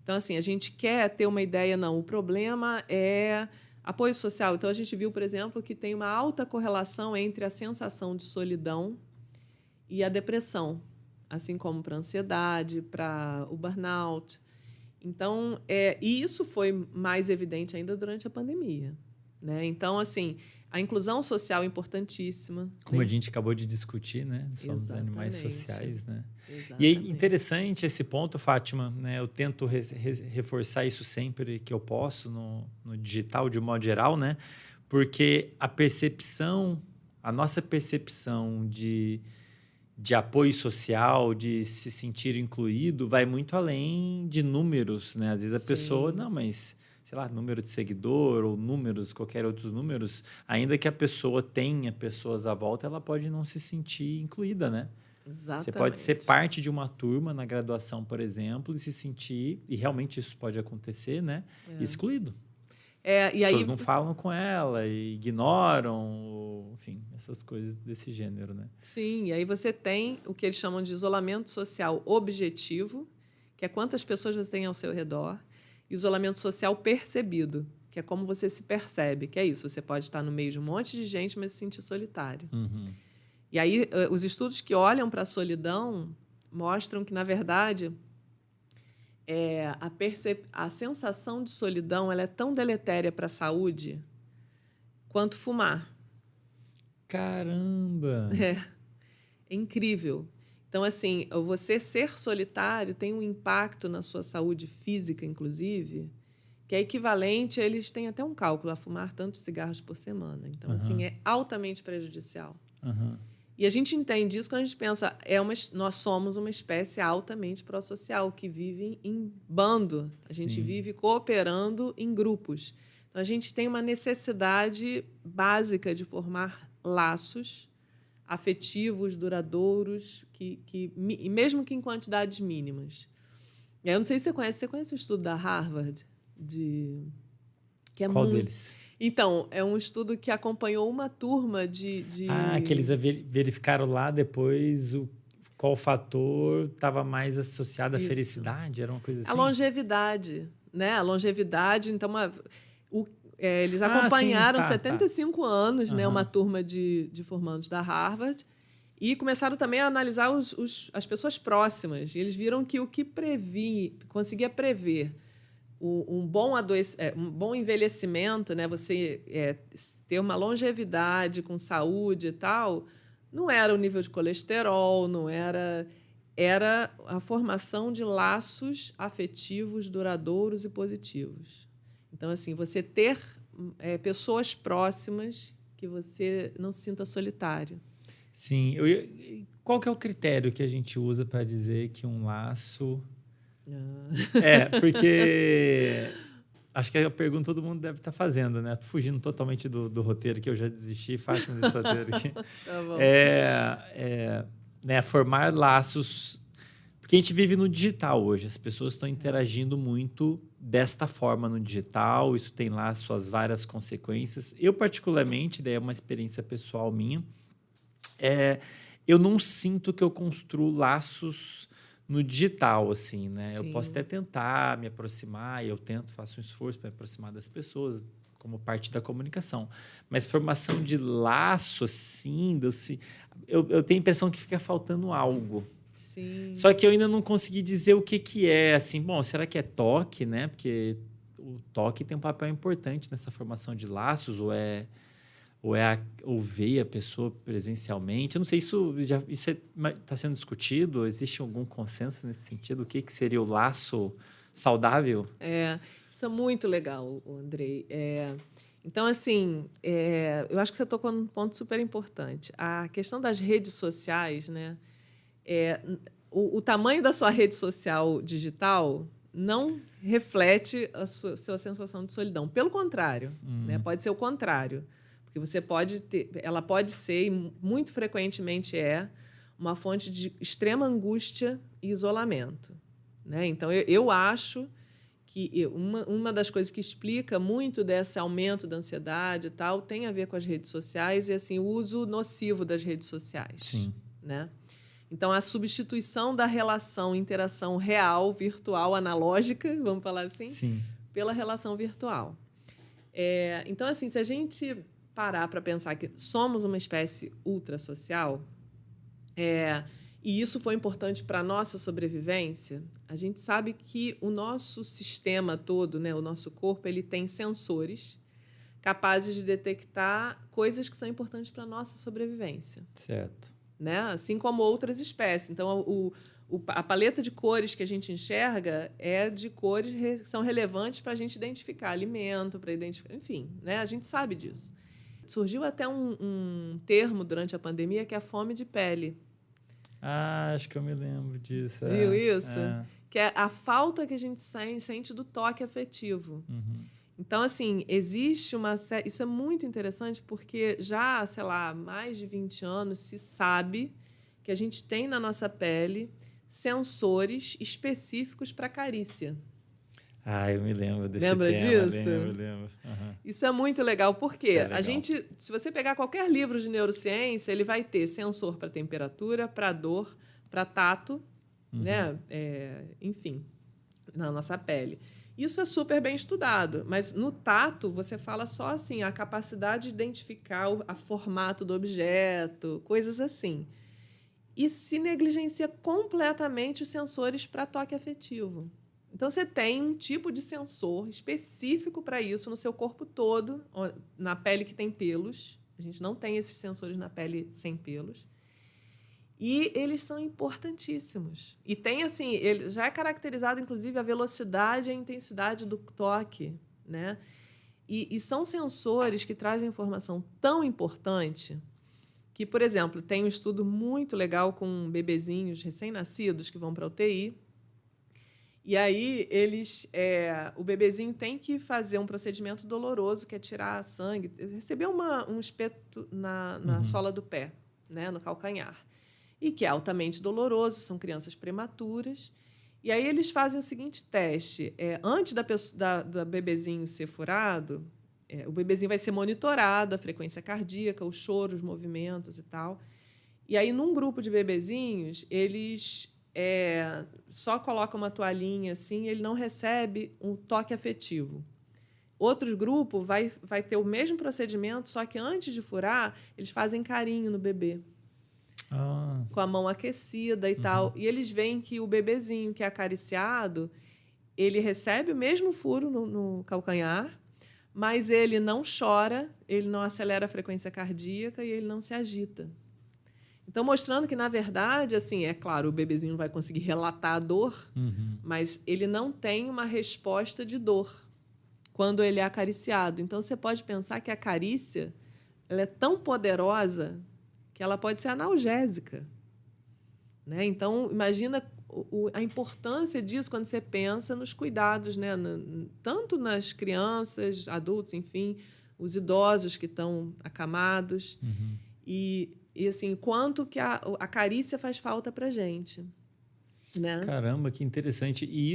Então, assim, a gente quer ter uma ideia, não, o problema é apoio social. Então, a gente viu, por exemplo, que tem uma alta correlação entre a sensação de solidão e a depressão, assim como para a ansiedade, para o burnout. Então, e isso foi mais evidente ainda durante a pandemia, né? Então, assim, a inclusão social é importantíssima. Como a gente acabou de discutir, né? Somos animais Exatamente. sociais, né? E é Exatamente. interessante esse ponto, Fátima, né? Eu tento reforçar isso sempre que eu posso no digital, de um modo geral, né? Porque a nossa percepção de apoio social, de se sentir incluído, vai muito além de números, né? Às vezes a pessoa, não, mas, sei lá, número de seguidor ou números, qualquer outros números, ainda que a pessoa tenha pessoas à volta, ela pode não se sentir incluída, né? Exatamente. Você pode ser parte de uma turma na graduação, por exemplo, e se sentir, e realmente isso pode acontecer, né? Excluído. As pessoas não falam com ela, e ignoram, enfim, essas coisas desse gênero, né? Sim, e aí você tem o que eles chamam de isolamento social objetivo, que é quantas pessoas você tem ao seu redor, e isolamento social percebido, que é como você se percebe, que é isso, você pode estar no meio de um monte de gente, mas se sentir solitário. Uhum. E aí, os estudos que olham para a solidão mostram que, na verdade, a sensação de solidão ela é tão deletéria para a saúde quanto fumar. Caramba! É incrível. Então, assim, você ser solitário tem um impacto na sua saúde física, inclusive, que é equivalente, eles têm até um cálculo, a fumar tantos cigarros por semana. Então, assim, é altamente prejudicial. E a gente entende isso quando a gente pensa, nós somos uma espécie altamente pró-social, que vive em bando. A gente vive cooperando em grupos. Então, a gente tem uma necessidade básica de formar laços afetivos, duradouros, e mesmo que em quantidades mínimas. Eu não sei se você conhece o estudo da Harvard? Qual deles? Então, é um estudo que acompanhou uma turma de... que eles verificaram lá depois qual fator estava mais associado à felicidade, era uma coisa assim? A longevidade, né? A longevidade, então, eles acompanharam 75 anos, né? Uma turma de formandos da Harvard, e começaram também a analisar as pessoas próximas. E eles viram que o que conseguia prever um bom envelhecimento, né? Você ter uma longevidade com saúde e tal, não era o nível de colesterol, não era a formação de laços afetivos duradouros e positivos. Então, assim, você ter pessoas próximas que você não se sinta solitário. Sim. Qual que é o critério que a gente usa para dizer que um laço... porque acho que a pergunta todo mundo deve estar fazendo, né? Tô fugindo totalmente do roteiro, que eu já desisti, Fátima, desse roteiro aqui. Tá bom. Né, formar laços... Porque a gente vive no digital hoje, as pessoas estão interagindo muito desta forma no digital, isso tem lá suas várias consequências. Eu, particularmente, daí é uma experiência pessoal minha, eu não sinto que eu construo laços no digital, assim, né? Sim. Eu posso até tentar me aproximar, e eu faço um esforço para me aproximar das pessoas, como parte da comunicação. Mas formação de laço, assim, eu tenho a impressão que fica faltando algo. Sim. Só que eu ainda não consegui dizer o que é, assim, bom, será que é toque, né? Porque o toque tem um papel importante nessa formação de laços, ou ver a pessoa presencialmente. Eu não sei, isso está sendo discutido? Existe algum consenso nesse sentido? O que seria o laço saudável? Isso é muito legal, Andrei. Então, assim, eu acho que você tocou num ponto super importante. A questão das redes sociais, né? O tamanho da sua rede social digital não reflete a sua sensação de solidão. Pelo contrário, né? Pode ser o contrário. Porque ela pode ser, e muito frequentemente uma fonte de extrema angústia e isolamento, né? Então, eu acho que uma das coisas que explica muito desse aumento da ansiedade e tal tem a ver com as redes sociais e assim, o uso nocivo das redes sociais. Sim. Né? Então, a substituição da relação, interação real, virtual, analógica, vamos falar assim, Sim. pela relação virtual. Então, assim, se a gente parar para pensar que somos uma espécie ultrasocial, e isso foi importante para a nossa sobrevivência, a gente sabe que o nosso sistema todo, né, o nosso corpo, ele tem sensores capazes de detectar coisas que são importantes para a nossa sobrevivência. Certo. Né? Assim como outras espécies. Então, a paleta de cores que a gente enxerga é de cores que são relevantes para a gente identificar alimento, para identificar... Enfim, né? A gente sabe disso. Surgiu até um termo durante a pandemia que é a fome de pele. Acho que eu me lembro disso. Viu isso? Que é a falta que a gente sente do toque afetivo. Uhum. Então, assim, existe uma série... Isso é muito interessante porque já, sei lá, mais de 20 anos se sabe que a gente tem na nossa pele sensores específicos para carícia. Eu me lembro desse Lembra tema. disso? Lembro. Uhum. Isso é muito legal, porque legal. A gente, se você pegar qualquer livro de neurociência, ele vai ter sensor para temperatura, para dor, para tato, né? Enfim, na nossa pele. Isso é super bem estudado, mas no tato você fala só assim, a capacidade de identificar o formato do objeto, coisas assim. E se negligencia completamente os sensores para toque afetivo. Então, você tem um tipo de sensor específico para isso no seu corpo todo, na pele que tem pelos. A gente não tem esses sensores na pele sem pelos. E eles são importantíssimos. E tem, assim, ele já é caracterizado, inclusive, a velocidade e a intensidade do toque, né? E são sensores que trazem informação tão importante que, por exemplo, tem um estudo muito legal com bebezinhos recém-nascidos que vão para a UTI. E aí, o bebezinho tem que fazer um procedimento doloroso, que é tirar sangue. Receber um espeto na sola do pé, né? No calcanhar. E que é altamente doloroso, são crianças prematuras. E aí eles fazem o seguinte teste. Antes da bebezinho ser furado, o bebezinho vai ser monitorado, a frequência cardíaca, o choro, os movimentos e tal. E aí, num grupo de bebezinhos, eles só colocam uma toalhinha assim, ele não recebe um toque afetivo. Outro grupo vai ter o mesmo procedimento, só que antes de furar, eles fazem carinho no bebê. Com a mão aquecida e tal. E eles veem que o bebezinho que é acariciado, ele recebe o mesmo furo no calcanhar, mas ele não chora, ele não acelera a frequência cardíaca e ele não se agita. Então, mostrando que, na verdade, assim, é claro, o bebezinho não vai conseguir relatar a dor, mas ele não tem uma resposta de dor quando ele é acariciado. Então, você pode pensar que a carícia ela é tão poderosa que ela pode ser analgésica, né? Então, imagina a importância disso quando você pensa nos cuidados, né? Tanto nas crianças, adultos, enfim, os idosos que estão acamados. E assim, quanto que a carícia faz falta para a gente, né? Caramba, que interessante. E